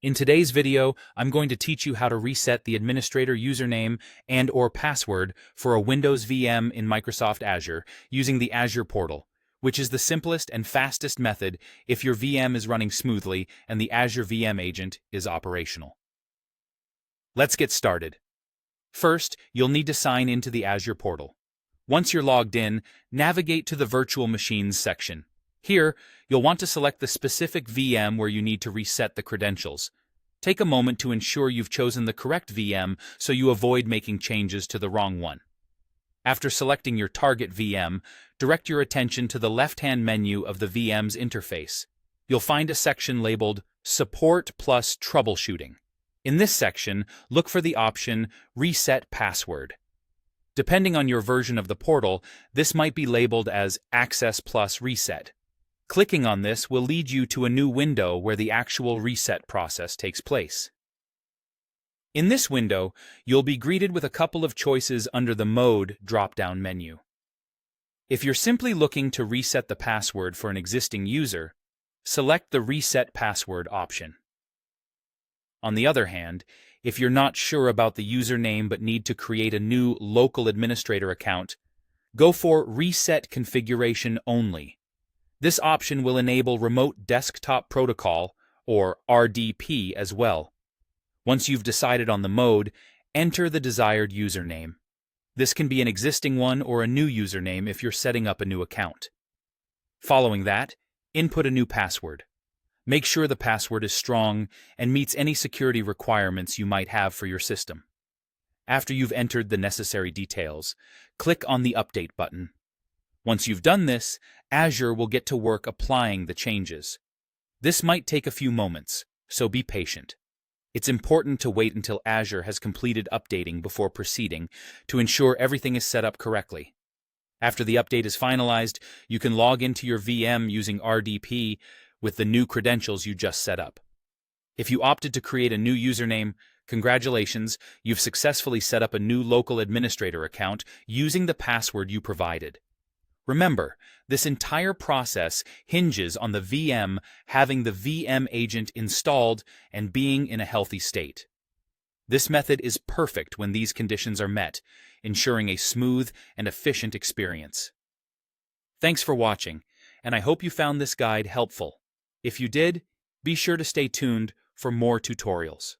In today's video, I'm going to teach you how to reset the administrator username and/or password for a Windows VM in Microsoft Azure using the Azure portal, which is the simplest and fastest method if your VM is running smoothly and the Azure VM agent is operational. Let's get started. First, you'll need to sign into the Azure portal. Once you're logged in, navigate to the Virtual Machines section. Here, you'll want to select the specific VM where you need to reset the credentials. Take a moment to ensure you've chosen the correct VM so you avoid making changes to the wrong one. After selecting your target VM, direct your attention to the left-hand menu of the VM's interface. You'll find a section labeled Support plus Troubleshooting. In this section, look for the option Reset Password. Depending on your version of the portal, this might be labeled as Access plus Reset. Clicking on this will lead you to a new window where the actual reset process takes place. In this window, you'll be greeted with a couple of choices under the Mode drop-down menu. If you're simply looking to reset the password for an existing user, select the Reset Password option. On the other hand, if you're not sure about the username but need to create a new local administrator account, go for Reset Configuration Only. This option will enable Remote Desktop Protocol, or RDP, as well. Once you've decided on the mode, enter the desired username. This can be an existing one or a new username if you're setting up a new account. Following that, input a new password. Make sure the password is strong and meets any security requirements you might have for your system. After you've entered the necessary details, click on the Update button. Once you've done this, Azure will get to work applying the changes. This might take a few moments, so be patient. It's important to wait until Azure has completed updating before proceeding to ensure everything is set up correctly. After the update is finalized, you can log into your VM using RDP with the new credentials you just set up. If you opted to create a new username, congratulations, you've successfully set up a new local administrator account using the password you provided. Remember, this entire process hinges on the VM having the VM agent installed and being in a healthy state. This method is perfect when these conditions are met, ensuring a smooth and efficient experience. Thanks for watching, and I hope you found this guide helpful. If you did, be sure to stay tuned for more tutorials.